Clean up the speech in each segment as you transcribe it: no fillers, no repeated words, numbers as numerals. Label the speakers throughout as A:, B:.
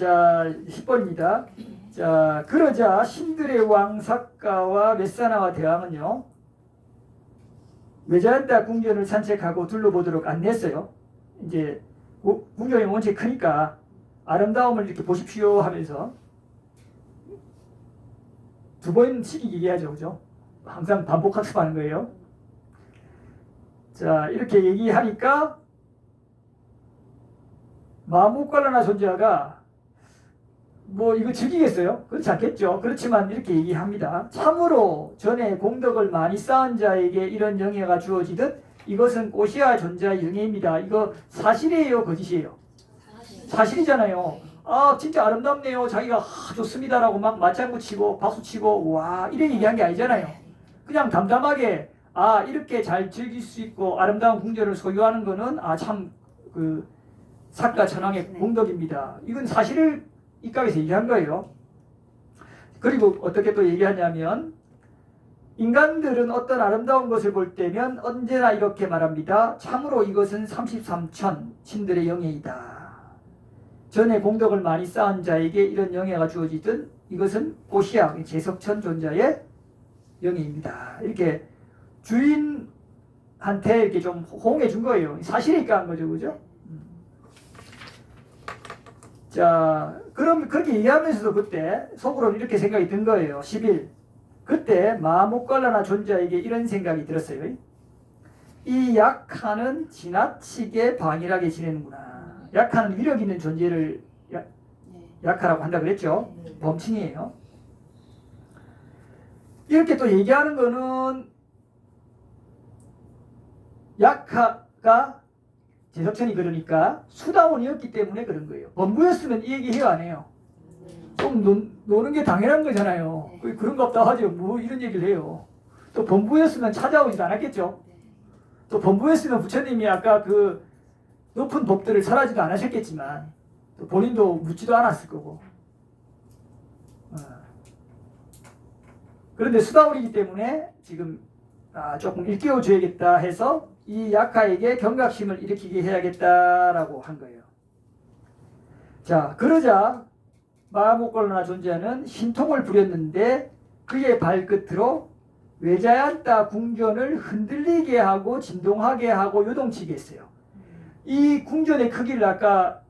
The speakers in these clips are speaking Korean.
A: 자, 10번입니다. 자, 그러자 신들의 왕 삭가와 메사나와 대왕은요, 외자연다 궁전을 산책하고 둘러보도록 안냈어요. 이제 궁전이 원체 크니까 아름다움을 이렇게 보십시오 하면서 두 번씩 얘기하죠, 그죠? 항상 반복학습하는 거예요. 자, 이렇게 얘기하니까 마무깔라나 존재가 뭐 이거 즐기겠어요? 그렇지 않겠죠. 그렇지만 이렇게 얘기합니다. 참으로 전에 공덕을 많이 쌓은 자에게 이런 영예가 주어지듯 이것은 꼬시아 존재의 영예입니다. 이거 사실이에요, 거짓이에요? 사실이잖아요. 아, 진짜 아름답네요. 자기가 좋습니다라고 막 맞장구 치고 박수 치고 와 이래 얘기한 게 아니잖아요. 그냥 담담하게 아, 이렇게 잘 즐길 수 있고 아름다운 궁전을 소유하는 거는 아, 참 그 삭가 천왕의 공덕입니다. 이건 사실을 입각에서 얘기한 거예요. 그리고 어떻게 또 얘기하냐면 인간들은 어떤 아름다운 것을 볼 때면 언제나 이렇게 말합니다. 참으로 이것은 33천 신들의 영예이다. 전에 공덕을 많이 쌓은 자에게 이런 영예가 주어지든 이것은 꼬시아 제석천 존자의 영예입니다. 이렇게 주인한테 이렇게 좀 호응해 준 거예요. 사실이니까 한 거죠, 그죠? 자, 그럼 그렇게 얘기하면서도 그때 속으로는 이렇게 생각이 든 거예요. 11. 그때 마목갈라나 존재에게 이런 생각이 들었어요. 이 약하는 지나치게 방일하게 지내는구나. 약하는 위력 있는 존재를 약하라고 한다 그랬죠. 범칭이에요. 이렇게 또 얘기하는 거는 약하가 제석천이 그러니까 수다원이었기 때문에 그런 거예요. 범부였으면 이 얘기 해요, 안 해요? 좀 노는 게 당연한 거잖아요. 그런가 보다 하죠. 뭐 이런 얘기를 해요. 또 범부였으면 찾아오지도 않았겠죠. 또 범부였으면 부처님이 아까 그 높은 법들을 설하지도 않으셨겠지만 또 본인도 묻지도 않았을 거고. 그런데 수다원이기 때문에 지금 조금 일깨워줘야겠다 해서 이 약하에게 경각심을 일으키게 해야겠다라고 한 거예요. 자, 그러자 마목골라나 존재는 신통을 부렸는데 그의 발끝으로 외자얀따 궁전을 흔들리게 하고 진동하게 하고 요동치게 했어요. 이 궁전의 크기를 아까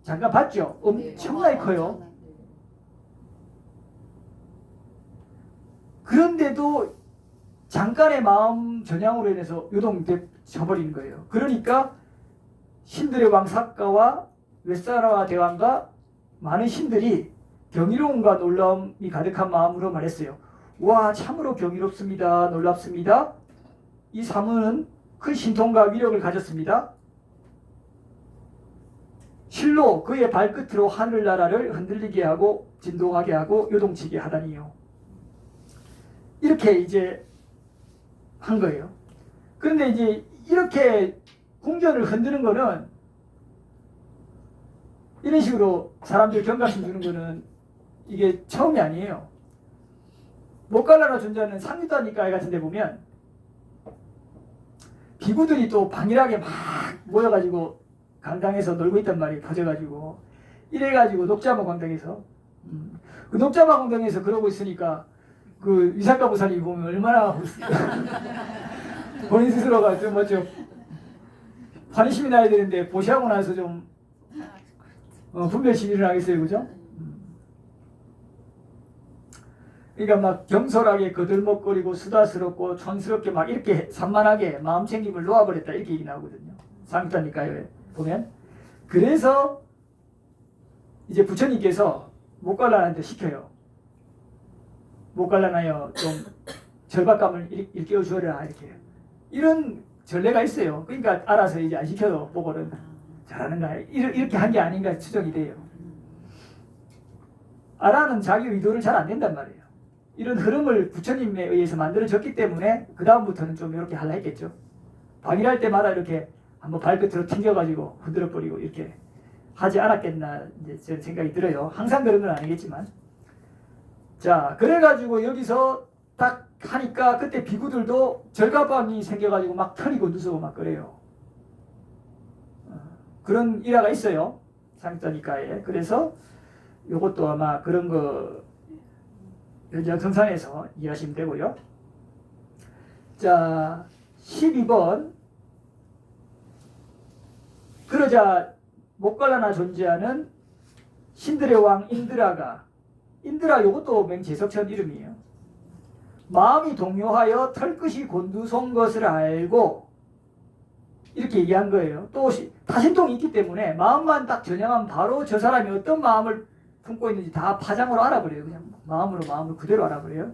A: 잠깐 봤죠? 엄청나게 커요. 그런데도 잠깐의 마음 전향으로 인해서 요동쳐버리는 거예요. 그러니까 신들의 왕 삭가와 웨사라와 대왕과 많은 신들이 경이로움과 놀라움이 가득한 마음으로 말했어요. 와, 참으로 경이롭습니다. 놀랍습니다. 이 사문은 큰 신통과 위력을 가졌습니다. 실로 그의 발끝으로 하늘나라를 흔들리게 하고 진동하게 하고 요동치게 하다니요. 이렇게 이제 한 거예요. 그런데 이제 이렇게 궁전을 흔드는 거는 이런 식으로 사람들 경각심 주는 거는 이게 처음이 아니에요. 목갈라나 존재는 상유다니까 같은 데 보면 비구들이 또 방일하게 막 모여가지고 강당에서 놀고 있단 말이에요. 퍼져가지고 이래가지고 녹자마 광당에서 그 녹자마 광당에서 그러고 있으니까 그 위삭가 보살이 보면 얼마나 본인 스스로가 좀 뭐죠 환희심이 나야 되는데 보시하고 나서 좀 분별심이 일어나겠어요, 그죠? 그러니까 막 경솔하게 거들먹거리고 수다스럽고 촌스럽게 막 이렇게 산만하게 마음 챙김을 놓아버렸다 이렇게 얘기 나오거든요. 상주다니까요 보면. 그래서 이제 부처님께서 목갈라나한테 시켜요. 목갈라나여 좀 절박감을 일깨워 주어라 이렇게. 이런 전례가 있어요. 그러니까 알아서 이제 안 시켜도 보고는 잘하는가 이렇게 한 게 아닌가 추정이 돼요. 아라는 자기 의도를 잘 안 낸단 말이에요. 이런 흐름을 부처님에 의해서 만들어졌기 때문에 그 다음부터는 좀 이렇게 하려 했겠죠. 방일할 때마다 이렇게 한번 발끝으로 튕겨가지고 흔들어버리고 이렇게 하지 않았겠나 이제 제 생각이 들어요. 항상 그런 건 아니겠지만. 자, 그래가지고 여기서 딱 하니까 그때 비구들도 절갑방이 생겨가지고 막 털이고 누수고 막 그래요. 그런 일화가 있어요. 상주다니까에. 그래서 요것도 아마 그런 거 연장선상에서 이해하시면 되고요. 자, 12번. 그러자 목갈라나 존재하는 신들의 왕 인드라가, 인드라 요것도 맹제석천 이름이에요. 마음이 동요하여 털끝이 곤두선 것을 알고 이렇게 얘기한 거예요. 또 타신통이 있기 때문에 마음만 딱 전향하면 바로 저 사람이 어떤 마음을 품고 있는지 다 파장으로 알아버려요. 그냥 마음으로 그대로 알아버려요.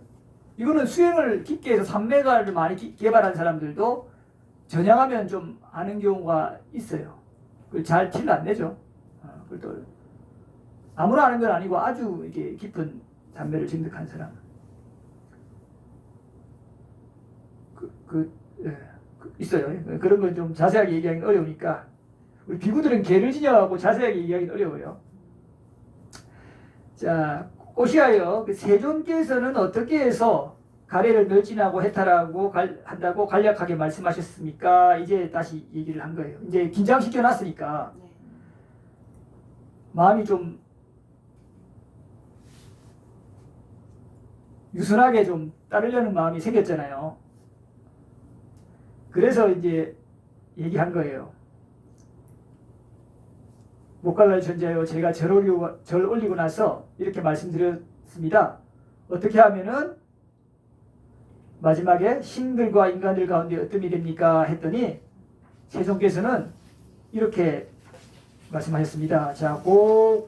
A: 이거는 수행을 깊게 해서 삼매가를 많이 개발한 사람들도 전향하면 좀 아는 경우가 있어요. 잘 티를 안 내죠. 그래도 아무나 아는 건 아니고 아주 이게 깊은 삼매를 증득한 사람. 있어요. 그런 건 좀 자세하게 얘기하기는 어려우니까 우리 비구들은 개를 지녀하고 자세하게 얘기하기는 어려워요. 자, 오시하여 그 세존께서는 어떻게 해서 가래를 멸진하고 해탈하고 한다고 간략하게 말씀하셨습니까? 이제 다시 얘기를 한 거예요. 이제 긴장시켜 놨으니까 마음이 좀 유순하게 좀 따르려는 마음이 생겼잖아요. 그래서 이제 얘기한 거예요. 목갈라를 존재하여 제가 절 올리고 나서 이렇게 말씀드렸습니다. 어떻게 하면은 마지막에 신들과 인간들 가운데 어떤 일이 됩니까? 했더니 세종께서는 이렇게 말씀하셨습니다. 자,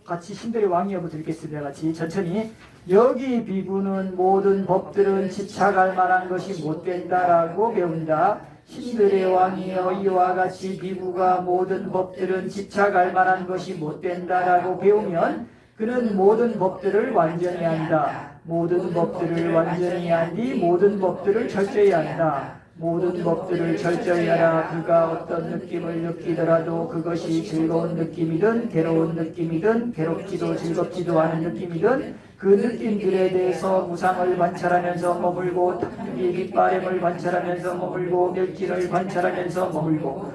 A: 같이 신들의 왕이여부터 읽겠습니다. 같이 천천히. 여기 비구는 모든 법들은 지착할 만한 것이 못된다라고 배운다. 신들의 왕이여 이와 같이 비구가 모든 법들은 지착할 만한 것이 못된다라고 배우면 그는 모든 법들을 완전히 한다. 모든 법들을 완전히 한 뒤 모든 법들을 철저히 한다. 모든 법들을 철저히 하라. 그가 어떤 느낌을 느끼더라도 그것이 즐거운 느낌이든 괴로운 느낌이든 괴롭지도 즐겁지도 않은 느낌이든 그 느낌들에 대해서 무상을 관찰하면서 머물고 탁두기 깃바램을 관찰하면서 머물고 멸진을 관찰하면서 머물고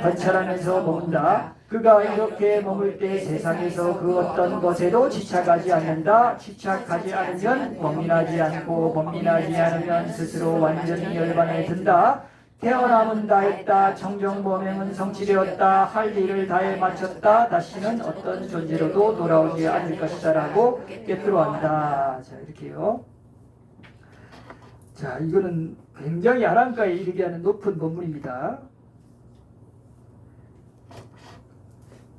A: 관찰하면서 머문다. 그가 이렇게 머물 때 세상에서 그 어떤 것에도 지착하지 않는다. 지착하지 않으면 범민하지 않고 범민하지 않으면 스스로 완전히 열반에 든다. 태어남은 다했다. 청정범행은 성취되었다. 할 일을 다해 마쳤다. 다시는 어떤 존재로도 돌아오지 않을 것이다 라고 꿰뚫어한다. 자, 이렇게요. 자, 이거는 굉장히 아랑가에 이르게 하는 높은 법문입니다.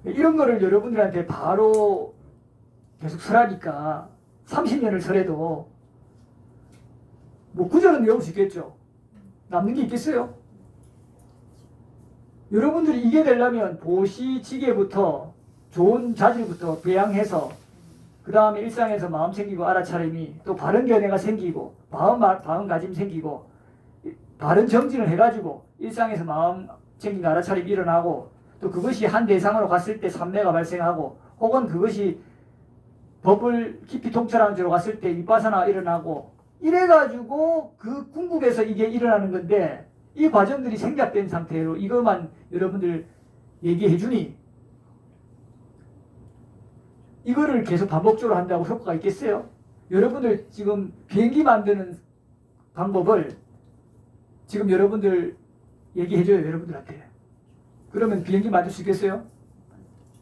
A: 이런 거를 여러분들한테 바로 계속 설하니까 30년을 설해도 뭐 구절은 외울 수 있겠죠. 남는 게 있겠어요? 여러분들이 이게 되려면 보시지게부터 좋은 자질부터 배양해서 그 다음에 일상에서 마음 챙기고 알아차림이 또 바른 견해가 생기고 마음가짐 생기고 바른 정진을 해가지고 일상에서 마음 챙기고 알아차림이 일어나고 또 그것이 한 대상으로 갔을 때 삼매가 발생하고 혹은 그것이 법을 깊이 통찰하는 쪽으로 갔을 때 위파사나가 일어나고 이래가지고 그 궁극에서 이게 일어나는 건데 이 과정들이 생략된 상태로 이것만 여러분들 얘기해 주니 이거를 계속 반복적으로 한다고 효과가 있겠어요? 여러분들 지금 비행기 만드는 방법을 지금 여러분들 얘기해줘요. 여러분들한테. 그러면 비행기 만들 수 있겠어요?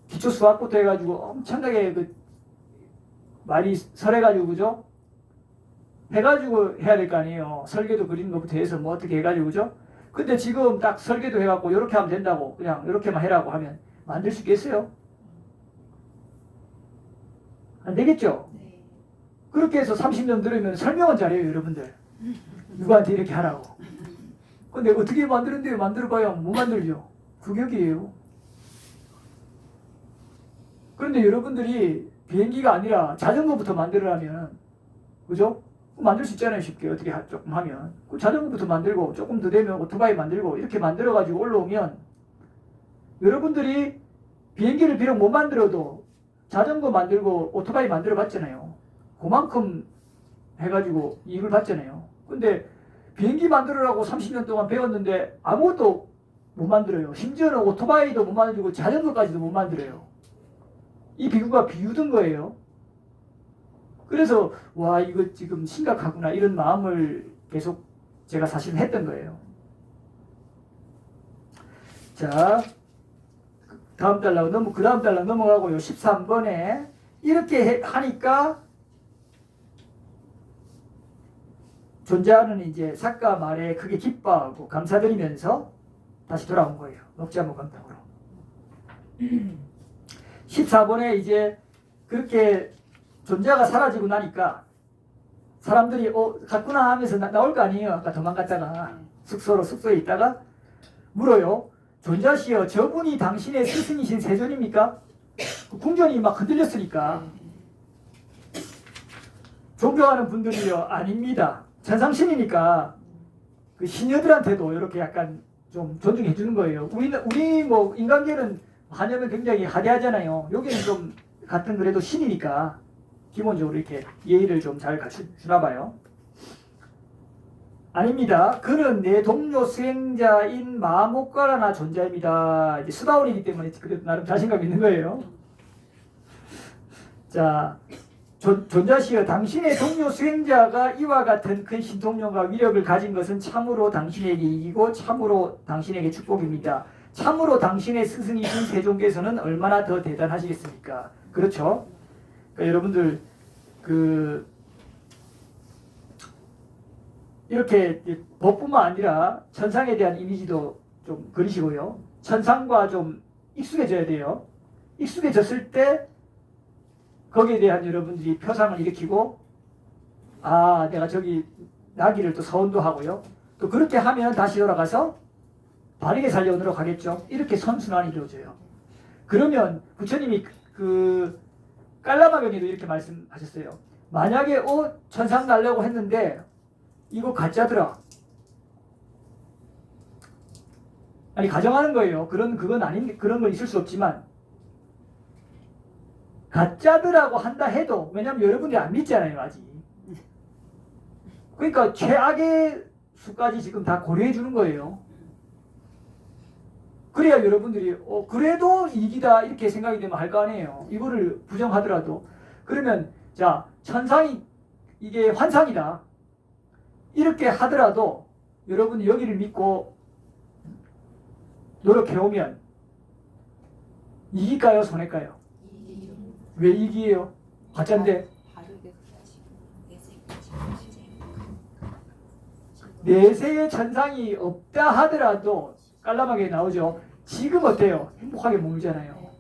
A: 기초 수학부터 해가지고 엄청나게 많이 설해가지고 그죠? 해가지고 해야 될 거 아니에요. 설계도 그리는 것부터 해서 뭐 어떻게 해가지고 그죠? 근데 지금 딱 설계도 해갖고 이렇게 하면 된다고 그냥 이렇게만 해라고 하면 만들 수 있겠어요? 안 되겠죠?
B: 네.
A: 그렇게 해서 30년 들으면 설명은 잘해요. 여러분들 누구한테 이렇게 하라고. 근데 어떻게 만드는데요? 만들어봐야 못 만들죠. 규격이에요. 그런데 여러분들이 비행기가 아니라 자전거부터 만들으라면 그죠? 만들 수 있잖아요. 쉽게 어떻게 조금 하면 그 자전거부터 만들고 조금 더 되면 오토바이 만들고 이렇게 만들어 가지고 올라오면 여러분들이 비행기를 비록 못 만들어도 자전거 만들고 오토바이 만들어 봤잖아요. 그만큼 해가지고 이익을 봤잖아요. 근데 비행기 만들으라고 30년 동안 배웠는데 아무것도 못 만들어요. 심지어는 오토바이도 못 만들고 자전거까지도 못 만들어요. 이 비구가 비우던 거예요. 그래서 와 이거 지금 심각하구나 이런 마음을 계속 제가 사실 했던 거예요. 자, 다음 달락 그 다음 달락 넘어가고요. 13번에 이렇게 하니까 존재하는 이제 작가 말에 크게 기뻐하고 감사드리면서 다시 돌아온 거예요. 먹자무 감독으로. 14번에 이제 그렇게 존재가 사라지고 나니까 사람들이 갔구나 하면서 나올 거 아니에요. 아까 도망갔다가 숙소에 있다가 물어요. 존자시여 저분이 당신의 스승이신 세존입니까? 궁전이 막 흔들렸으니까 존경하는 분들이요. 아닙니다. 천상신이니까 그 신녀들한테도 이렇게 약간 좀 존중해 주는 거예요. 우리 뭐 인간계는 하냐면 굉장히 하대하잖아요. 여기는 좀 같은 그래도 신이니까 기본적으로 이렇게 예의를 좀 잘 갖추나 봐요. 아닙니다. 그는 내 동료 수행자인 마목가라나 존재입니다. 이제 수다원이기 때문에 그래도 나름 자신감 있는 거예요. 자, 존자시여 당신의 동료 수행자가 이와 같은 큰 신통력과 위력을 가진 것은 참으로 당신에게 이기고 참으로 당신에게 축복입니다. 참으로 당신의 스승이신 세종께서는 얼마나 더 대단하시겠습니까? 그렇죠? 그러니까 여러분들 이렇게 법뿐만 아니라 천상에 대한 이미지도 좀 그리시고요. 천상과 좀 익숙해져야 돼요. 익숙해졌을 때 거기에 대한 여러분들이 표상을 일으키고 내가 저기 나기를 또 서원도 하고요. 또 그렇게 하면 다시 돌아가서 바르게 살려오도록 하겠죠. 이렇게 선순환이 이루어져요. 그러면 부처님이 깔라마경에도 이렇게 말씀하셨어요. 만약에 천상 날려고 했는데 이거 가짜더라. 아니 가정하는 거예요. 그건 그런 건 있을 수 없지만 가짜더라고 한다 해도 왜냐면 여러분들이 안 믿잖아요 아직. 그러니까 최악의 수까지 지금 다 고려해 주는 거예요. 그래야 여러분들이 그래도 이기다 이렇게 생각이 되면 할 거 아니에요. 이거를 부정하더라도. 그러면 자 천상이 이게 환상이다. 이렇게 하더라도 여러분이 여기를 믿고 노력해오면 이길까요? 손해일까요? 왜 이기예요? 가짜인데. 내세의 천상이 없다 하더라도 깔라마게 나오죠. 지금 어때요? 행복하게 머물잖아요.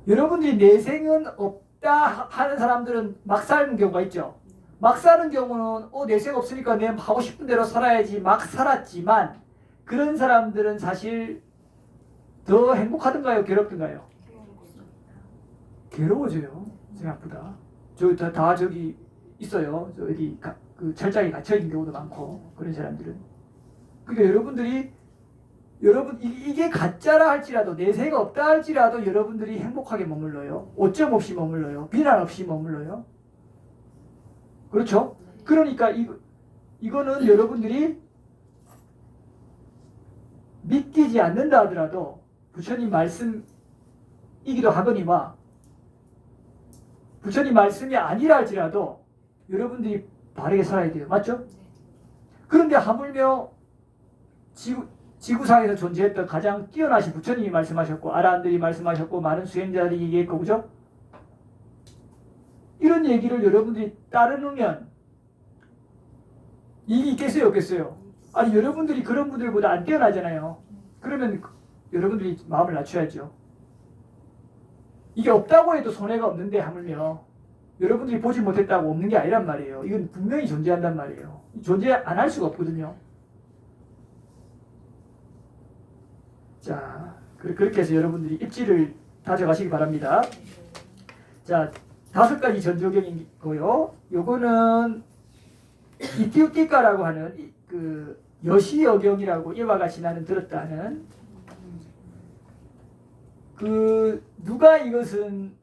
A: 여러분들이 내생은 없다 하는 사람들은 막 사는 경우가 있죠. 막 사는 경우는 내생 없으니까 내 하고 싶은 대로 살아야지 막 살았지만 그런 사람들은 사실 더 행복하던가요? 괴롭던가요? 괴로워져요. 생각보다. 다 저기 있어요. 어디 그 철장에 갇혀있는 경우도 많고 그런 사람들은. 그러니까 여러분 이게 가짜라 할지라도 내세가 없다 할지라도 여러분들이 행복하게 머물러요. 오점 없이 머물러요. 비난 없이 머물러요. 그렇죠? 그러니까 이거는 여러분들이 믿기지 않는다 하더라도 부처님 말씀이기도 하거니와 부처님 말씀이 아니라 할지라도 여러분들이 바르게 살아야 돼요. 맞죠? 그런데 하물며 지구상에서 존재했던 가장 뛰어나신 부처님이 말씀하셨고 아라한들이 말씀하셨고 많은 수행자들이 얘기했고 그죠? 이런 얘기를 여러분들이 따르면 이익이 있겠어요? 없겠어요? 아니 여러분들이 그런 분들보다 안 뛰어나잖아요. 그러면 여러분들이 마음을 낮춰야죠. 이게 없다고 해도 손해가 없는데 하물며 여러분들이 보지 못했다고 없는 게 아니란 말이에요. 이건 분명히 존재한단 말이에요. 존재 안 할 수가 없거든요. 자, 그렇게 해서 여러분들이 입지를 다져가시기 바랍니다. 자, 5가지 전조경이고요. 요거는 이티우티카라고 하는 그 여시여경이라고 이와 같이 나는 들었다는 누가 이것은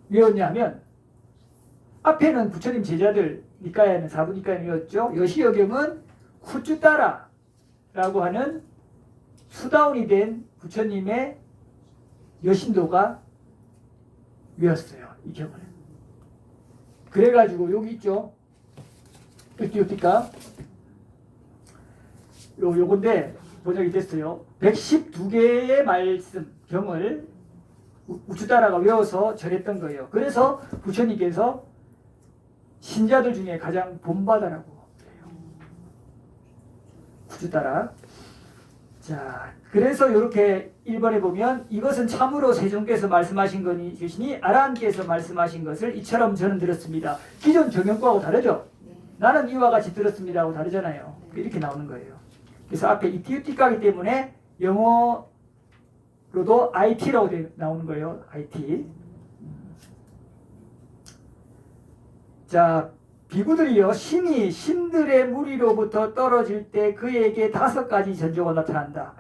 A: 외웠냐면 앞에는 부처님 제자들 니까야는 사부니까야는 외웠죠. 여시여경은 쿠쭈따라라고 하는 수다운이 된 부처님의 여신도가 외웠어요. 이 경을. 그래가지고 여기 있죠. 띄웁니까? 요건데 번역이 됐어요. 112개의 말씀 경을 우추다라가 외워서 전했던 거예요. 그래서 부처님께서 신자들 중에 가장 본받아라고 해요. 우추다라. 자, 그래서 이렇게 1번에 보면 이것은 참으로 세종께서 말씀하신 것이니 아라한께서 말씀하신 것을 이처럼 저는 들었습니다. 기존 정형과하고 다르죠? 나는 이와 같이 들었습니다 하고 다르잖아요. 이렇게 나오는 거예요. 그래서 앞에 이티우티까기 때문에 영어로도 IT라고 나오는 거예요. IT. 자, 비구들이요 신이 신들의 무리로부터 떨어질 때 그에게 5가지 전조가 나타난다.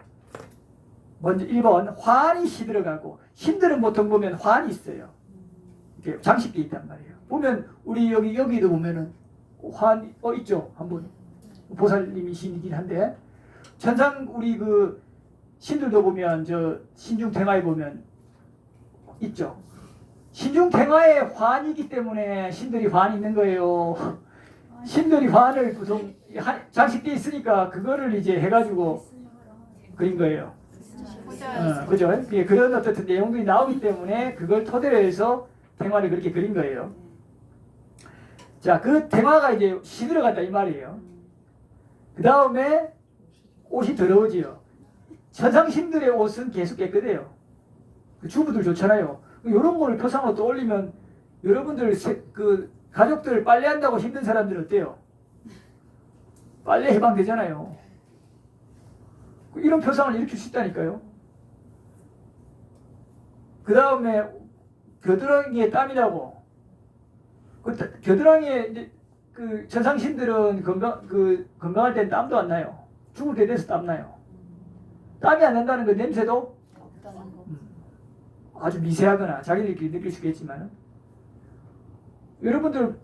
A: 먼저 1번 환이 시들어가고, 신들은 보통 보면 환이 있어요. 이렇게 장식돼 있단 말이에요. 보면 우리 여기도 보면은 환 있죠. 한번 보살님이 신이긴 한데 천상 우리 그 신들도 보면 저 신중탱화에 보면 있죠. 신중탱화에 환이기 때문에 신들이 환이 있는 거예요. 신들이 환을 보통 장식돼 있으니까 그거를 이제 해가지고 그린 거예요. 그죠? 예, 그런 어떤 내용들이 나오기 때문에 그걸 토대로 해서 탱화를 그렇게 그린 거예요. 자, 그 탱화가 이제 시들어간다 이 말이에요. 그 다음에 옷이 더러워지요. 천상신들의 옷은 계속 깨끗해요. 주부들 좋잖아요. 이런 거를 표상으로 떠올리면 여러분들 그 가족들 빨래한다고 힘든 사람들 어때요? 빨래 해방되잖아요. 이런 표상을 일으킬 수 있다니까요. 그 다음에 겨드랑이에 땀이 나고, 그 겨드랑이에 이제 그 천상신들은 건강할 땐 땀도 안 나요. 죽을 때 돼서 땀 나요. 땀이 안 난다는 그 냄새도 아주 미세하거나 자기들끼리 느낄 수 있겠지만, 여러분들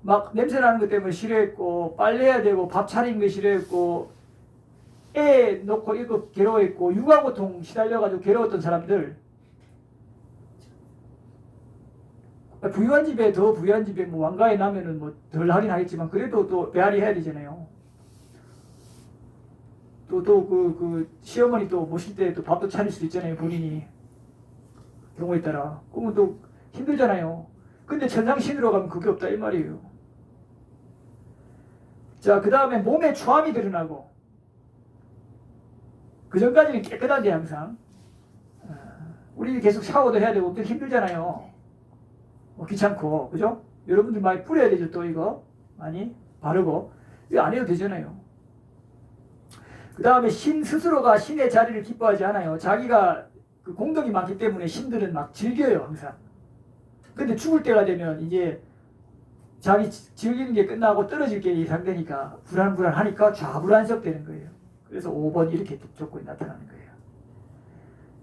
A: 막 냄새 나는 것 때문에 싫어했고, 빨래해야 되고, 밥 차리는 거 싫어했고, 애 놓고 이거 괴로워했고, 육아고통 시달려가지고 괴로웠던 사람들, 부유한 집에 더 부유한 집에 뭐 왕가에 나면은 뭐 덜 하긴 하겠지만 그래도 또 배앓이 해야 되잖아요. 그 시어머니 또 모실 때 또 밥도 차릴 수도 있잖아요. 본인이 경우에 따라. 그러면 또 힘들잖아요. 근데 천상신으로 가면 그게 없다 이 말이에요. 자, 그 다음에 몸에 추함이 드러나고, 그 전까지는 깨끗한데 항상 우리 계속 샤워도 해야 되고 힘들잖아요. 귀찮고, 그죠? 여러분들 많이 뿌려야 되죠. 또 이거 많이 바르고 이거 안 해도 되잖아요. 그 다음에 신 스스로가 신의 자리를 기뻐하지 않아요. 자기가 그 공덕이 많기 때문에 신들은 막 즐겨요 항상. 근데 죽을 때가 되면 이제 자기 즐기는 게 끝나고 떨어질 게 예상되니까 불안하니까 좌불안석 되는 거예요. 그래서 5번 이렇게 조건이 나타나는 거예요.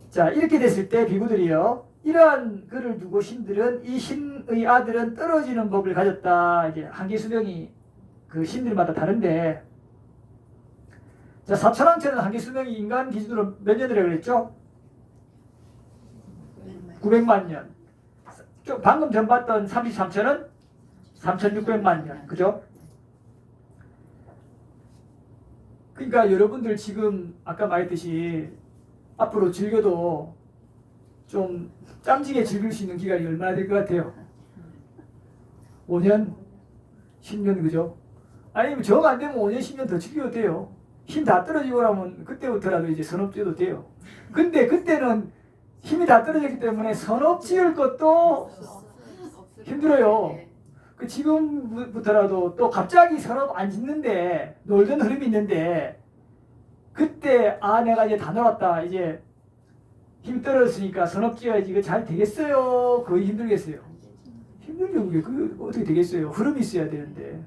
A: 자, 이렇게 됐을 때 비구들이요, 이러한 글을 두고 신들은 이 신의 아들은 떨어지는 법을 가졌다. 이제 한계 수명이 그 신들마다 다른데, 자, 사천왕처는 한계 수명이 인간 기준으로 몇 년이라고 그랬죠? 900만 년. 방금 전 봤던 33천은 3600만 년. 그죠? 그러니까 여러분들 지금 아까 말했듯이 앞으로 즐겨도 좀 짬지게 즐길 수 있는 기간이 얼마나 될 것 같아요? 5년? 10년, 그죠? 아니면 정 안 되면 5년, 10년 더 즐겨도 돼요. 힘 다 떨어지고 나면 그때부터라도 이제 선업지어도 돼요. 근데 그때는 힘이 다 떨어졌기 때문에 선업지을 것도 힘들어요. 그 지금부터라도 또 갑자기 선업 안 짓는데 놀던 흐름이 있는데, 그때 내가 이제 다 놀았다, 이제 힘 떨어졌으니까 선업 지어야지, 이거 잘 되겠어요? 거의 힘들겠어요. 힘들죠. 그게 어떻게 되겠어요? 흐름이 있어야 되는데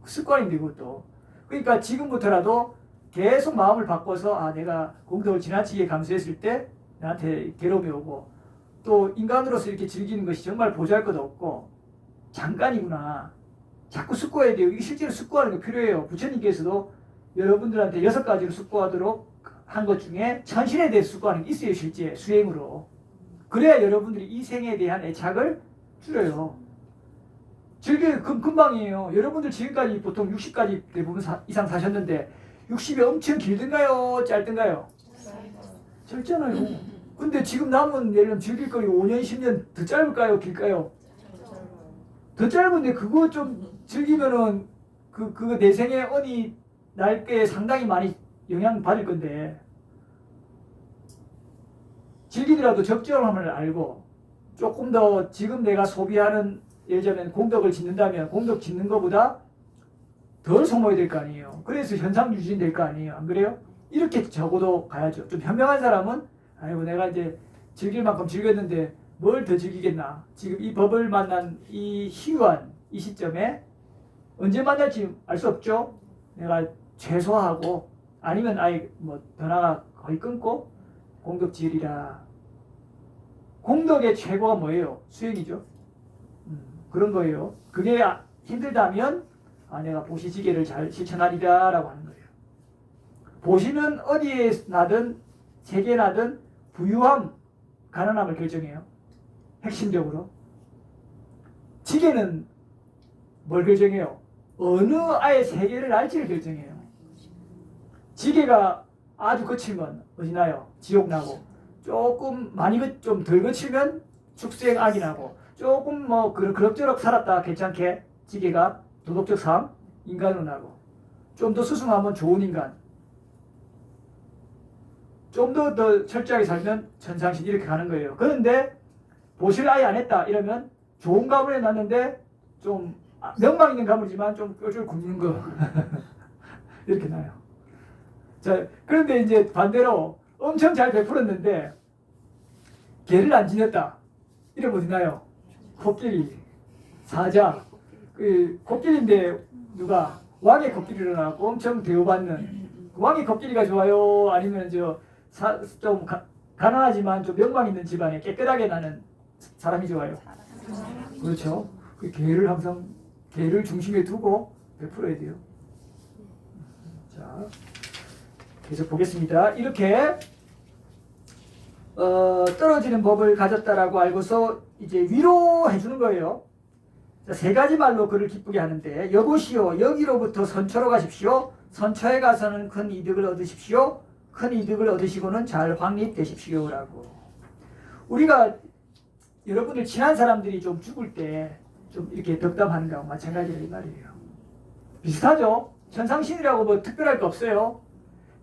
A: 습관인데 그것도. 그러니까 지금부터라도 계속 마음을 바꿔서 내가 공덕을 지나치게 감수했을 때 나한테 괴로움이 오고, 또 인간으로서 이렇게 즐기는 것이 정말 보잘 것 없고 잠깐이구나. 자꾸 숙고해야 돼요. 이게 실제로 숙고하는 게 필요해요. 부처님께서도 여러분들한테 6가지로 숙고하도록 한 것 중에 천신에 대해서 숙고하는 게 있어요. 실제 수행으로. 그래야 여러분들이 이 생에 대한 애착을 줄여요. 즐길 금방이에요. 여러분들 지금까지 보통 60까지 대부분 이상 사셨는데 60이 엄청 길든가요? 짧든가요? 짧잖아요. 근데 지금 남은 예를 들면 즐길 거리 5년, 10년 더 짧을까요? 길까요? 더 짧은데 그거 좀 즐기면은 그거 내 생의 언이 날게 상당히 많이 영향 받을 건데 즐기더라도 적절함을 알고 조금 더 지금 내가 소비하는 예를 들면 공덕을 짓는다면 공덕 짓는 것보다 덜 소모해야 될 거 아니에요. 그래서 현상 유지는 될 거 아니에요. 안 그래요? 이렇게 적어도 가야죠. 좀 현명한 사람은 아이고 내가 이제 즐길 만큼 즐겼는데 뭘 더 즐기겠나. 지금 이 법을 만난 이 희귀한 이 시점에 언제 만날지 알 수 없죠. 내가 최소화하고 아니면 아예 뭐 변화가 거의 끊고 공덕 지으리라. 공덕의 최고가 뭐예요? 수행이죠. 그런 거예요. 그게 힘들다면 내가 보시지계를 잘 실천하리라 라고 하는 거예요. 보시는 어디에 나든 세계에 나든 부유함, 가난함을 결정해요. 핵심적으로. 지계는 뭘 결정해요? 어느 아예 세계를 알지를 결정해요. 지계가 아주 거칠면 어디 나요? 지옥 나고 조금 많이 좀 덜 거칠면 축생 악이 나고 조금 뭐 그럭저럭 살았다 괜찮게 지계가 도덕적 삶 인간으로 나고 좀 더 수승하면 좋은 인간 좀 더 철저하게 살면 천상신 이렇게 가는 거예요. 그런데 보시를 아예 안 했다 이러면 좋은 가문에 났는데 좀 명망 있는 가문이지만 좀 뼈줄 굽는 거 이렇게 나요. 자, 그런데 이제 반대로 엄청 잘 베풀었는데 개를 안 지녔다 이러면 어디 나요? 코끼리, 사자. 코끼리인데 누가 왕의 코끼리로 나왔고 엄청 대우받는 왕의 코끼리가 좋아요? 아니면 좀 가난하지만 좀 명망 있는 집안에 깨끗하게 나는 사람이 좋아요? 그렇죠. 그 개를 항상 개를 중심에 두고 베풀어야 돼요. 자, 계속 보겠습니다. 이렇게 떨어지는 법을 가졌다라고 알고서 이제 위로해 주는 거예요. 자, 세 가지 말로 그를 기쁘게 하는데 여보시오 여기로부터 선처로 가십시오. 선처에 가서는 큰 이득을 얻으십시오. 큰 이득을 얻으시고는 잘 확립되십시오라고. 우리가 여러분들 친한 사람들이 좀 죽을 때 좀 이렇게 덕담하는 거하고 마찬가지라 이 말이에요. 비슷하죠? 천상신이라고 뭐 특별할 거 없어요.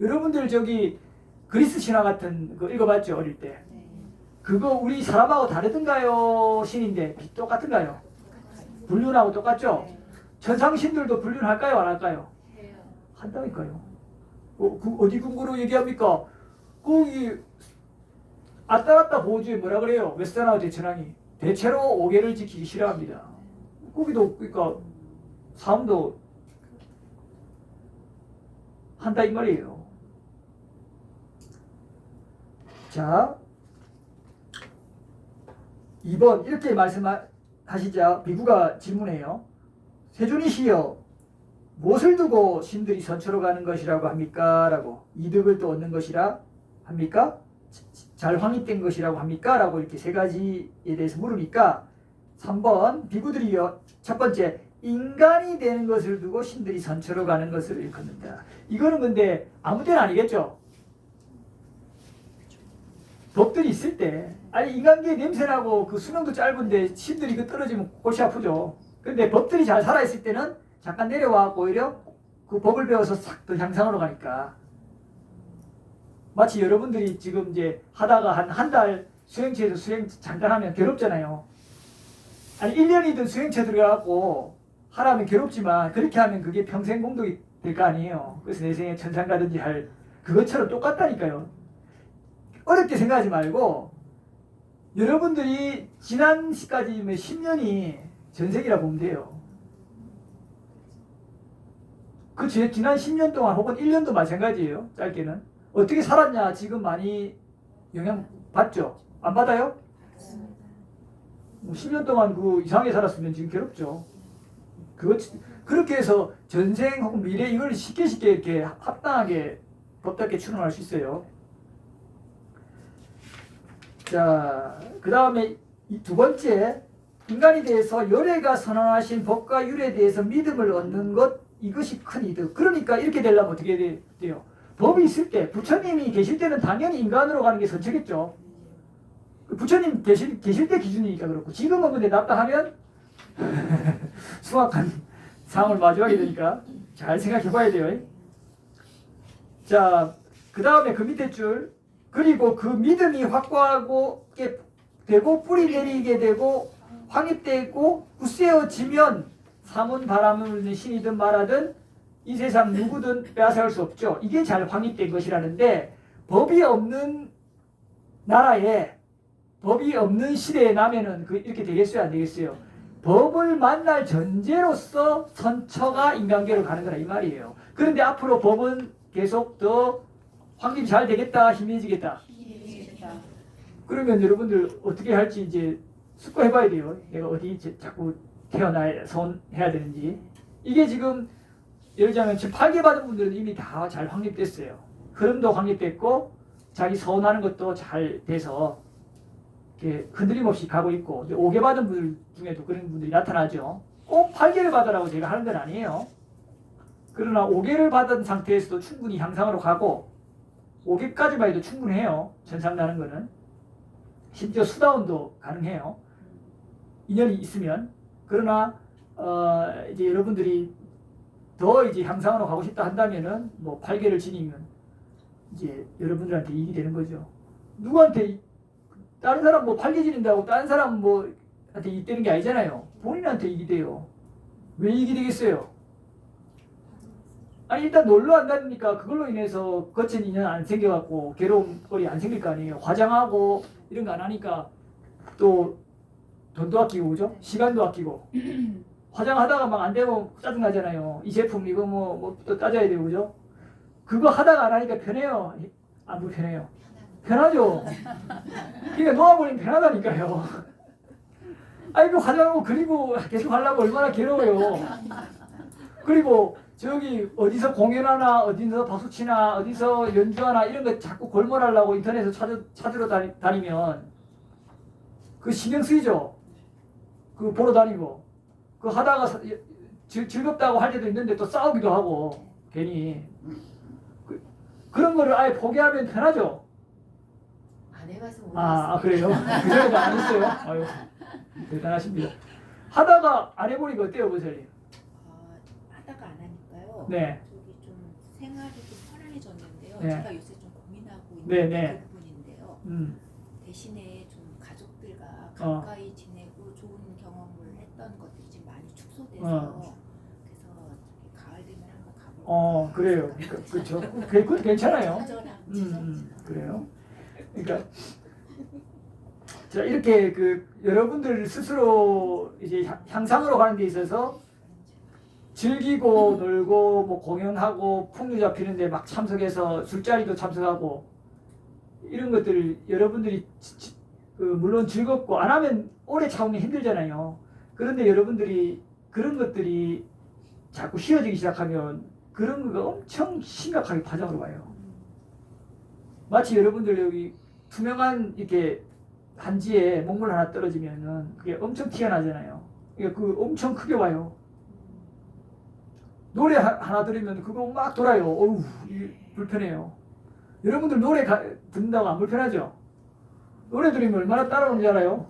A: 여러분들 그리스 신화 같은 거 읽어봤죠 어릴 때? 그거 우리 사람하고 다르던가요? 신인데 똑같은가요? 불륜하고 똑같죠? 천상신들도 불륜할까요? 안 할까요? 한다니까요. 어디 근거로 얘기합니까? 거기 아따라따 보호주에 뭐라 그래요? 웨스터나우 대천왕이 대체로 5계를 지키기 싫어합니다. 거기도 그러니까 사람도 한다 이 말이에요. 자, 2번 이렇게 말씀하시자 비구가 질문해요. 세존이시여 무엇을 두고 신들이 선처로 가는 것이라고 합니까? 라고. 이득을 또 얻는 것이라 합니까? 잘 확립된 것이라고 합니까? 라고 이렇게 세 가지에 대해서 물으니까 3번 비구들이요. 첫 번째 인간이 되는 것을 두고 신들이 선처로 가는 것을 일컫는다. 이거는 근데 아무 때는 아니겠죠. 법들이 있을 때 아니 인간계에 냄새나고 그 수명도 짧은데 신들이 그 떨어지면 골치 아프죠. 근데 법들이 잘 살아있을 때는 잠깐 내려와 오히려 그 법을 배워서 싹 더 향상으로 가니까 마치 여러분들이 지금 이제 하다가 한 달 수행체에서 수행 잠깐 하면 괴롭잖아요. 아니 1년이든 수행체 들어가고 하라면 괴롭지만 그렇게 하면 그게 평생 공덕이 될 거 아니에요. 그래서 내 생에 천상 가든지 할 그것처럼 똑같다니까요. 어렵게 생각하지 말고 여러분들이 지난 시까지 10년이 전생이라 보면 돼요. 그 지난 10년 동안 혹은 1년도 마찬가지예요. 짧게는. 어떻게 살았냐 지금 많이 영향 받죠? 안 받아요? 10년 동안 그 이상하게 살았으면 지금 괴롭죠. 그렇게 해서 전생 혹은 미래 이걸 쉽게 이렇게 합당하게 법답게 추론할 수 있어요. 자, 그 다음에 이 두 번째, 인간에 대해서 열애가 선언하신 법과 율에 대해서 믿음을 얻는 것, 이것이 큰 이득. 그러니까 이렇게 되려면 어떻게 돼요? 법이 있을 때, 부처님이 계실 때는 당연히 인간으로 가는 게 선체겠죠. 부처님 계실 때 기준이니까 그렇고, 지금은 근데 납다 하면 수확한 상황을 마주하게 되니까 잘 생각해 봐야 돼요. 자, 그 다음에 그 밑에 줄, 그리고 그 믿음이 확고하고 되고 뿌리 내리게 되고 확립되고 굳세어지면 삼은 바람을 불는 신이든 말하든 이 세상 누구든 빼앗아갈 수 없죠. 이게 잘 확립된 것이라는데, 법이 없는 나라에, 법이 없는 시대에 나면은 이렇게 되겠어요, 안 되겠어요? 법을 만날 전제로서 선처가 인간계로 가는 거라 이 말이에요. 그런데 앞으로 법은 계속 더 확립이 잘 되겠다, 희미해지겠다. 그러면 여러분들 어떻게 할지 이제 숙고해 봐야 돼요. 내가 어디 자꾸 태어나야 해야 되는지. 이게 지금 예를 들자면 지금 8개 받은 분들은 이미 다 잘 확립됐어요. 흐름도 확립됐고 자기 서운하는 것도 잘 돼서 이렇게 흔들림 없이 가고 있고, 5개 받은 분들 중에도 그런 분들이 나타나죠. 꼭 8개를 받으라고 제가 하는 건 아니에요. 그러나 5개를 받은 상태에서도 충분히 향상으로 가고 5개까지만 해도 충분해요. 전상 나는 거는. 심지어 수다운도 가능해요. 인연이 있으면. 그러나 이제 여러분들이 더 이제 향상으로 가고 싶다 한다면은 뭐 8개를 지니면 이제 여러분들한테 이익이 되는 거죠. 누구한테 다른 사람 뭐 8개 지닌다고 다른 사람 뭐한테 이익 되는 게 아니잖아요. 본인한테 이익이 돼요. 왜 이익이 되겠어요? 아니 일단 놀러 안 다니니까 그걸로 인해서 거친 인연 안 생겨갖고 괴로운 꼴이 안 생길 거 아니에요. 화장하고 이런 거 안 하니까 또 돈도 아끼고 그죠? 시간도 아끼고 화장하다가 막 안 되면 짜증 나잖아요. 이 제품 이거 뭐 또 따져야 되고 그죠? 그거 하다가 안 하니까 편해요. 안 불편해요. 편하죠. 그러니까 놓아버리면 편하다니까요. 아니 그 화장하고 그리고 계속 하려고 얼마나 괴로워요. 그리고 저기 어디서 공연하나 어디서 박수치나 어디서 연주하나 이런 거 자꾸 골몰하려고 인터넷에서 찾으러 다니면 그 신경 쓰이죠. 그 보러 다니고 그 하다가 즐겁다고 할 때도 있는데 또 싸우기도 하고 괜히 그런 거를 아예 포기하면 편하죠.
B: 안 해봐서
A: 아 그래요? 그 전에도 안 했어요? 아유 대단하십니다. 하다가 안 해보니까 어때요, 보세요?
B: 하다가 안 하니까요.
A: 네.
B: 저기 좀 생활이 좀 편안해졌는데요.
A: 네.
B: 제가 요새 좀 고민하고 있는
A: 네, 네.
B: 그 부분인데요. 대신에 좀 가족들과 가까이 지내고 좋은 경험을 했던 것들이 지금 많이 축소돼서 그래서 저기 가을 되면 한번 가볼까.
A: 그래요. 그렇죠. 그것도 괜찮아요.
B: 친절한
A: 그래요. 그러니까 자 이렇게 여러분들 스스로 이제 향상으로 가는 데 있어서 즐기고 놀고 뭐 공연하고 풍류 잡히는데 막 참석해서 술자리도 참석하고 이런 것들을 여러분들이 물론 즐겁고 안 하면 오래 참으면 힘들잖아요. 그런데 여러분들이 그런 것들이 자꾸 쉬워지기 시작하면 그런 거가 엄청 심각하게 파장으로 와요. 마치 여러분들 여기 투명한 이렇게 한지에 먹물 하나 떨어지면은 그게 엄청 티가 나잖아요. 그러니까 그 엄청 크게 와요. 노래 하나 들으면 그거 막 돌아요. 어우, 불편해요. 여러분들 노래 듣는다고 안 불편하죠? 노래 들으면 얼마나 따라오는지 알아요?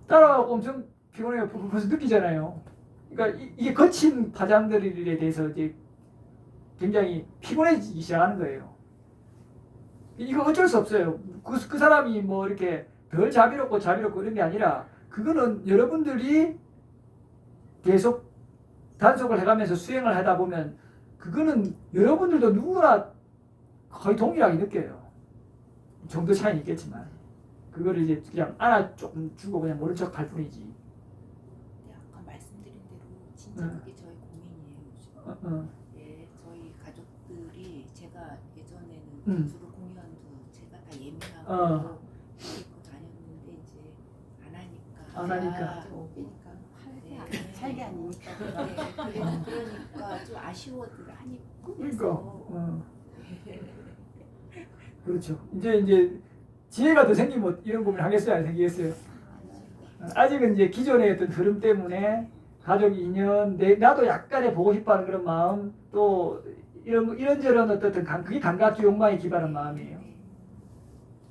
A: 따라가고 엄청 피곤해요. 벌써 느끼잖아요. 그러니까 이게 거친 파장들에 대해서 이제 굉장히 피곤해지기 시작하는 거예요. 이거 어쩔 수 없어요. 그 사람이 뭐 이렇게 덜 자비롭고 이런 게 아니라 그거는 여러분들이 계속 단속을 해가면서 수행을 하다 보면 그거는 여러분들도 누구나 거의 동일하게 느껴요. 정도 차이는 있겠지만 그거를 이제 그냥 조금 주고 그냥 모른 척 할 뿐이지.
B: 네, 아까 말씀드린 대로 진짜 그게 저희 고민이에요. 예, 저희 가족들이 제가 예전에는 주로 공연도 제가 다 예민하고 입고 다녔는데 이제 안 하니까
C: 살게 아니니까.
B: 그러니까 좀 아쉬워들 하니까.
A: 그렇죠. 이제 지혜가 더 생기면 이런 고민 하겠어요? 안 생기겠어요? 아직은 이제 기존의 어떤 흐름 때문에 가족 인연, 나도 약간의 보고 싶어하는 그런 마음, 또 이런저런 어떤 그게 감각기 욕망에 기반한 마음이에요.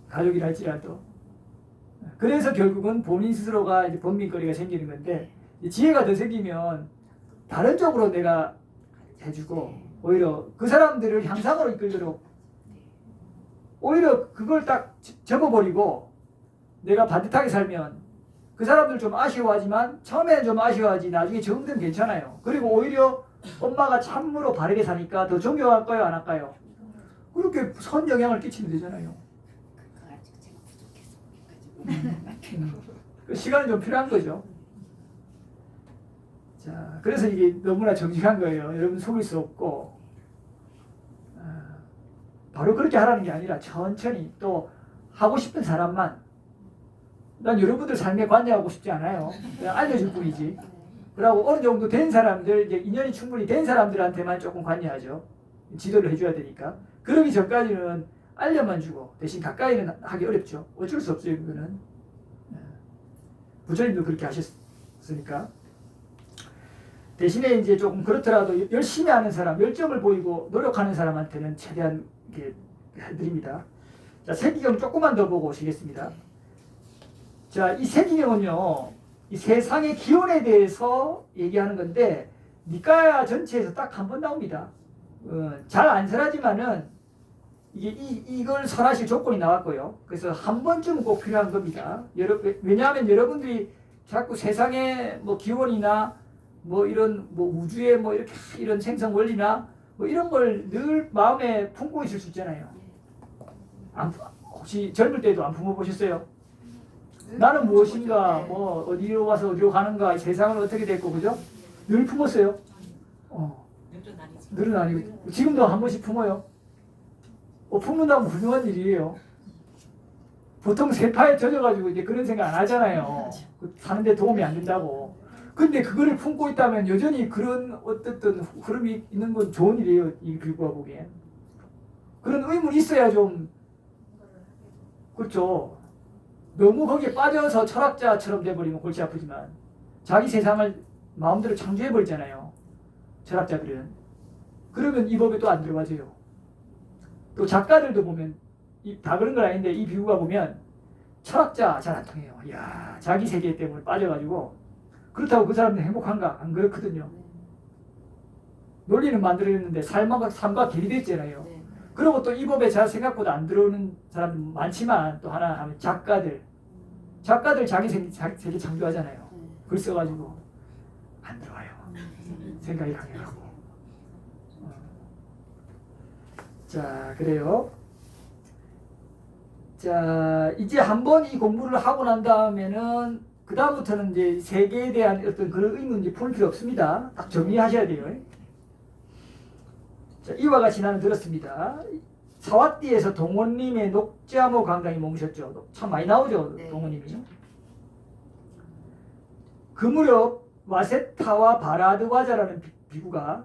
A: 가족이랄지라도. 그래서 결국은 본인 스스로가 이제 번민거리가 생기는 건데, 지혜가 더 생기면 다른 쪽으로 내가 해주고, 오히려 그 사람들을 향상으로 이끌도록, 오히려 그걸 딱 접어버리고, 내가 반듯하게 살면, 그 사람들 좀 아쉬워하지만, 처음에는 좀 아쉬워하지, 나중에 적응되면 괜찮아요. 그리고 오히려 엄마가 참으로 바르게 사니까 더 존경할까요, 안 할까요? 그렇게 선 영향을 끼치면 되잖아요.
B: 그거 아직 제가 부족해서
A: 그 시간이 좀 필요한 거죠. 자, 그래서 이게 너무나 정직한 거예요. 여러분 속일 수 없고, 바로 그렇게 하라는 게 아니라 천천히 또 하고 싶은 사람만. 난 여러분들 삶에 관여하고 싶지 않아요. 그냥 알려줄 뿐이지. 그리고 어느 정도 된 사람들, 이제 인연이 충분히 된 사람들한테만 조금 관여하죠. 지도를 해줘야 되니까. 그러기 전까지는 알려만 주고 대신 가까이는 하기 어렵죠. 어쩔 수 없어요, 그거는. 부처님도 그렇게 하셨으니까. 대신에 이제 조금 그렇더라도 열심히 하는 사람, 열정을 보이고 노력하는 사람한테는 최대한 이렇게 해드립니다. 자, 세기경 조금만 더 보고 오시겠습니다. 자, 이 세기경은요, 이 세상의 기원에 대해서 얘기하는 건데, 니까야 전체에서 딱 한 번 나옵니다. 잘 안 설하지만은, 이걸 설하실 조건이 나왔고요. 그래서 한 번쯤은 꼭 필요한 겁니다. 왜냐하면 여러분들이 자꾸 세상의 뭐 기원이나 뭐 이런 뭐 우주의 뭐 이렇게 이런 생성 원리나 뭐 이런 걸 늘 마음에 품고 있을 수 있잖아요. 혹시 젊을 때도 안 품어보셨어요? 나는 무엇인가, 뭐 어디로 가서 어디로 가는가, 세상은 어떻게 됐고, 그죠? 늘 품었어요. 늘은 아니고 지금도 한 번씩 품어요. 품는다면 훌륭한 일이에요. 보통 세파에 젖어가지고 이제 그런 생각 안 하잖아요. 사는데 도움이 안 된다고. 근데 그거를 품고 있다면 여전히 그런 어떤 흐름이 있는 건 좋은 일이에요. 이 비구가 보기엔. 그런 의문이 있어야 좀, 그렇죠. 너무 거기에 빠져서 철학자처럼 돼버리면 골치 아프지만 자기 세상을 마음대로 창조해버리잖아요. 철학자들은. 그러면 이 법에 또 안 들어가져요. 또 작가들도 보면 다 그런 건 아닌데 이 비유가 보면 철학자 잘 안 통해요. 이야, 자기 세계 때문에 빠져가지고. 그렇다고 그 사람들 행복한가? 안 그렇거든요. 논리는 만들어냈는데 삶과 괴리됐잖아요. 그리고 또 이 법에 잘 생각보다 안 들어오는 사람 많지만 또 하나 하면 작가들 자기 세계 창조하잖아요. 글 써가지고 안 들어와요. 생각이 강해가고. 자, 그래요. 자, 이제 한번 이 공부를 하고 난 다음에는 그 다음부터는 이제 세계에 대한 어떤 그런 의문 이제 풀 필요 없습니다. 딱 정리하셔야 돼요. 자, 이와 같이 나는 들었습니다. 사와띠에서 동원님의 녹자모 강당이 머무셨죠. 참 많이 나오죠,
B: 네.
A: 동원님이. 그 무렵 와세타와 바라드와자라는 비구가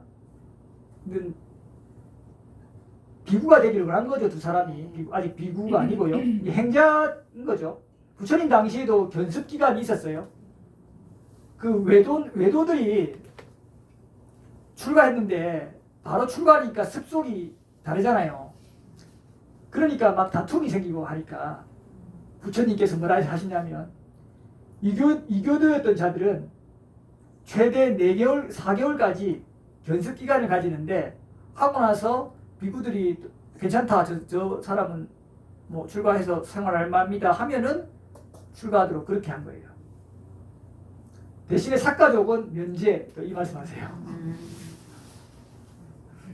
A: 비구가 되기를 원한 거죠, 두 사람이. 아직 비구가 아니고요. 행자인 거죠. 부처님 당시에도 견습 기간이 있었어요. 그 외도들이 출가했는데 바로 출가하니까 습속이 다르잖아요. 그러니까 막 다툼이 생기고 하니까 부처님께서 뭐라 하시냐면 이교도였던 자들은 최대 4개월, 4개월까지 견습 기간을 가지는데 하고 나서 비구들이 괜찮다, 저 사람은 뭐 출가해서 생활할 만합니다 하면은 출가하도록 그렇게 한 거예요. 대신에 사가족은 면제, 또 이 말씀하세요.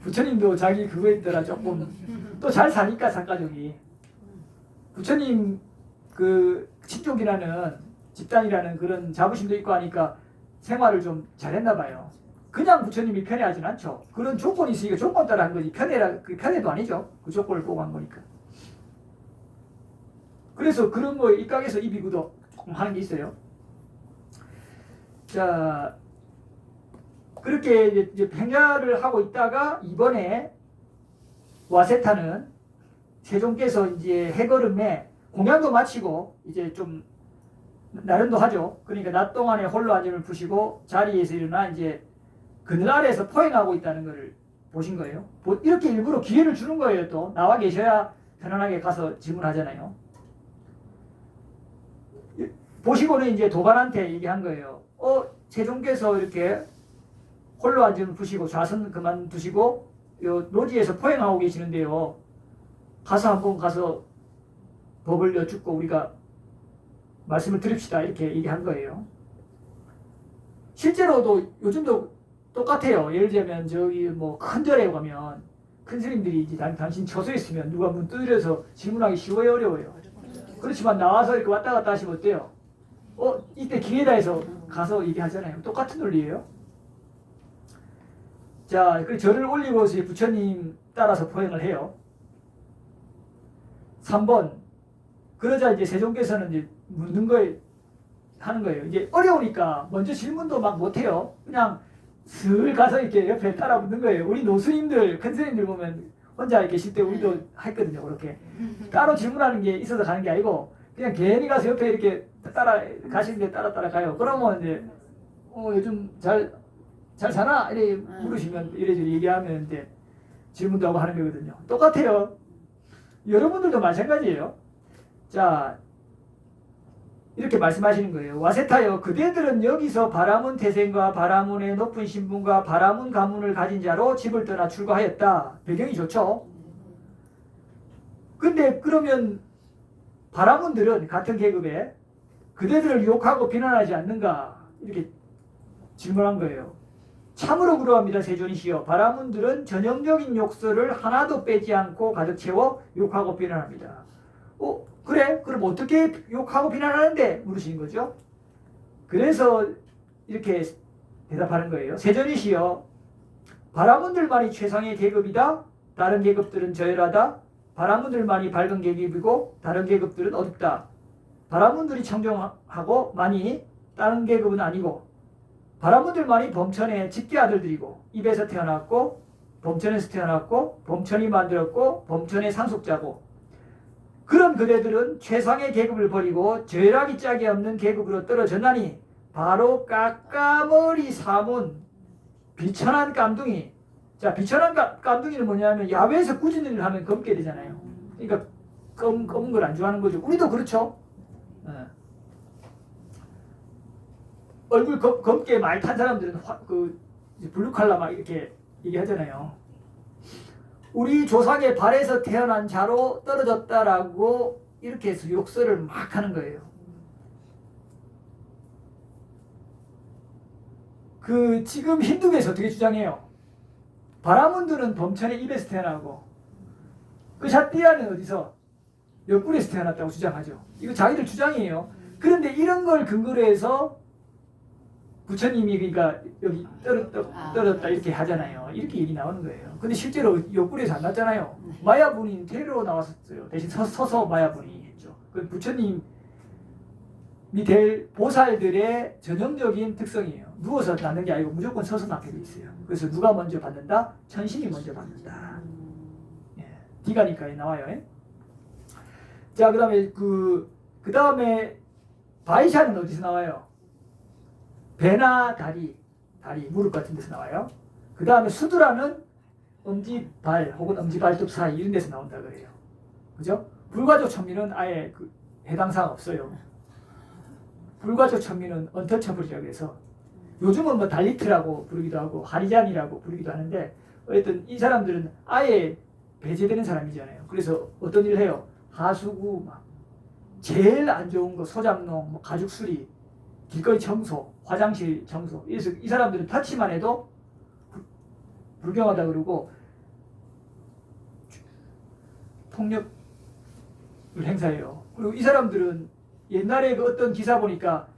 A: 부처님도 자기 그거에 따라 조금 또 잘 사니까 사가족이 부처님 그 친족이라는 집단이라는 그런 자부심도 있고 하니까 생활을 좀 잘했나 봐요. 그냥 부처님이 편애하진 않죠. 그런 조건이 있으니까 조건 따라 한 거지 그 편애도 아니죠. 그 조건을 보고 한 거니까. 그래서 그런 거에 입각해서 이 비구도 조금 하는 게 있어요. 자, 그렇게 이제 행야를 하고 있다가 이번에 와세타는 세종께서 이제 해걸음에 공양도 마치고 이제 좀 나름도 하죠. 그러니까 낮 동안에 홀로 앉음을 푸시고 자리에서 일어나 이제 그늘 아래에서 포행하고 있다는 것을 보신 거예요. 이렇게 일부러 기회를 주는 거예요. 또 나와 계셔야 편안하게 가서 질문하잖아요. 보시고는 이제 도반한테 얘기한 거예요. 세종께서 이렇게 홀로 앉음을 푸시고 좌선 그만두시고 요 노지에서 포행하고 계시는데요. 한번 가서 법을 여쭙고 우리가 말씀을 드립시다. 이렇게 얘기한 거예요. 실제로도 요즘도 똑같아요. 예를 들면 저기 뭐 큰 절에 가면 큰 스님들이 이제 당신 처소에 있으면 누가 문 두드려서 질문하기 쉬워요, 어려워요? 그렇지만 나와서 이렇게 왔다 갔다 하시면 어때요? 이때 기회다 해서 가서 얘기하잖아요. 똑같은 논리예요. 자, 그 절을 올리고 부처님 따라서 포행을 해요. 3번. 그러자 이제 세종께서는 이제 묻는 걸 하는 거예요. 이제 어려우니까 먼저 질문도 막 못해요. 그냥 슬 가서 이렇게 옆에 따라 묻는 거예요. 우리 노스님들, 큰 스님들 보면 혼자 계실 때 우리도 했거든요. 그렇게. 따로 질문하는 게 있어서 가는 게 아니고 그냥 괜히 가서 옆에 이렇게 따라 가시는데 따라 가요. 그러면 이제 요즘 잘 사나? 이래 물으시면 이래저래 얘기하면 이제 질문도 하고 하는 거거든요. 똑같아요. 여러분들도 마찬가지예요. 자, 이렇게 말씀하시는 거예요. 와세타여, 그대들은 여기서 바라문 태생과 바라문의 높은 신분과 바라문 가문을 가진 자로 집을 떠나 출가하였다. 배경이 좋죠? 근데 그러면 바라문들은 같은 계급에 그대들을 욕하고 비난하지 않는가? 이렇게 질문한 거예요. 참으로 그러합니다. 세존이시여. 바라문들은 전형적인 욕설을 하나도 빼지 않고 가득 채워 욕하고 비난합니다. 그래? 그럼 어떻게 욕하고 비난하는데? 물으시는 거죠. 그래서 이렇게 대답하는 거예요. 세존이시여. 바라문들만이 최상의 계급이다. 다른 계급들은 저열하다. 바라문들만이 밝은 계급이고 다른 계급들은 어둡다. 바라문들이 청정하고 많이 다른 계급은 아니고 바라문들만이 범천의 직계 아들들이고 입에서 태어났고 범천에서 태어났고 범천이 만들었고 범천의 상속자고 그런 그대들은 최상의 계급을 버리고 죄락이 짝이 없는 계급으로 떨어졌나니 바로 까까머리 사문 비천한 깜둥이. 자, 비천한 깜둥이는 뭐냐면 야외에서 꾸짖는 일을 하면 검게 되잖아요. 그러니까 검은 걸 안 좋아하는 거죠. 우리도 그렇죠. 얼굴 검게 많이 탄 사람들은 블루칼라 막 이렇게 얘기하잖아요. 우리 조상의 발에서 태어난 자로 떨어졌다라고 이렇게 해서 욕설을 막 하는 거예요. 지금 힌두교에서 어떻게 주장해요? 바라문들은 범천의 입에서 태어나고 샤띠아는 어디서? 옆구리에서 태어났다고 주장하죠. 이거 자기들 주장이에요. 그런데 이런 걸 근거로 해서 부처님이 그러니까 여기 떨어졌다 이렇게 하잖아요. 이렇게 얘기 나오는 거예요. 근데 실제로 옆구리에서 안 났잖아요. 마야분이 테러로 나왔었어요. 대신 서서 마야분이 했죠. 그 부처님이 될 보살들의 전형적인 특성이에요. 누워서 낳는 게 아니고 무조건 서서 낳게 돼 있어요. 그래서 누가 먼저 받는다? 천신이 먼저 받는다. 디가니까에 나와요. 자, 그 다음에 그 다음에 바이샤는 어디서 나와요? 배나 다리, 무릎 같은 데서 나와요. 그 다음에 수드라는 엄지발 혹은 엄지발톱 사이 이런 데서 나온다 그래요. 그죠? 불가족 천민은 아예 해당 사항 없어요. 불가족 천민은 언터처블이라고 해서 요즘은 뭐 달리트라고 부르기도 하고 하리잔이라고 부르기도 하는데 어쨌든 이 사람들은 아예 배제되는 사람이잖아요. 그래서 어떤 일을 해요? 하수구 막 제일 안 좋은 거 소장농, 뭐 가죽 수리, 길거리 청소, 화장실 청소. 그래서 이 사람들은 터치만 해도 불경하다 그러고 폭력을 행사해요. 그리고 이 사람들은 옛날에 그 어떤 기사 보니까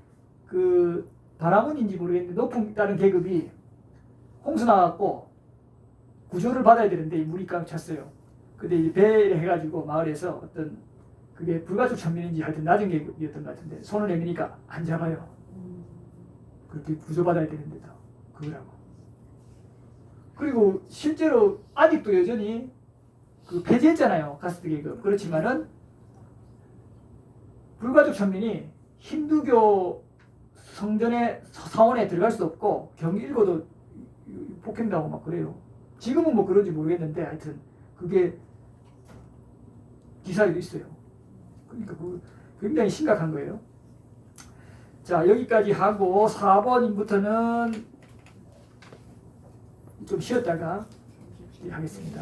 A: 그 바라문인지 모르겠는데 높은 다른 계급이 홍수 나왔고 구조를 받아야 되는데 물이 꽉 찼어요. 근데 이제 배를 해가지고 마을에서 어떤 그게 불가족 천민인지 하여튼 낮은 계급이었던 것 같은데 손을 내미니까 안 잡아요. 그렇게 구조받아야 되는데도 그거라고. 그리고 실제로 아직도 여전히 그 폐지했잖아요. 가스트 계급. 그렇지만은 불가족 천민이 힌두교 성전에 사원에 들어갈 수도 없고 경기 읽어도 폭행당하고 막 그래요. 지금은 뭐 그런지 모르겠는데 하여튼 그게 기사에도 있어요. 그러니까 그 굉장히 심각한 거예요. 자, 여기까지 하고 4번부터는 좀 쉬었다가 하겠습니다.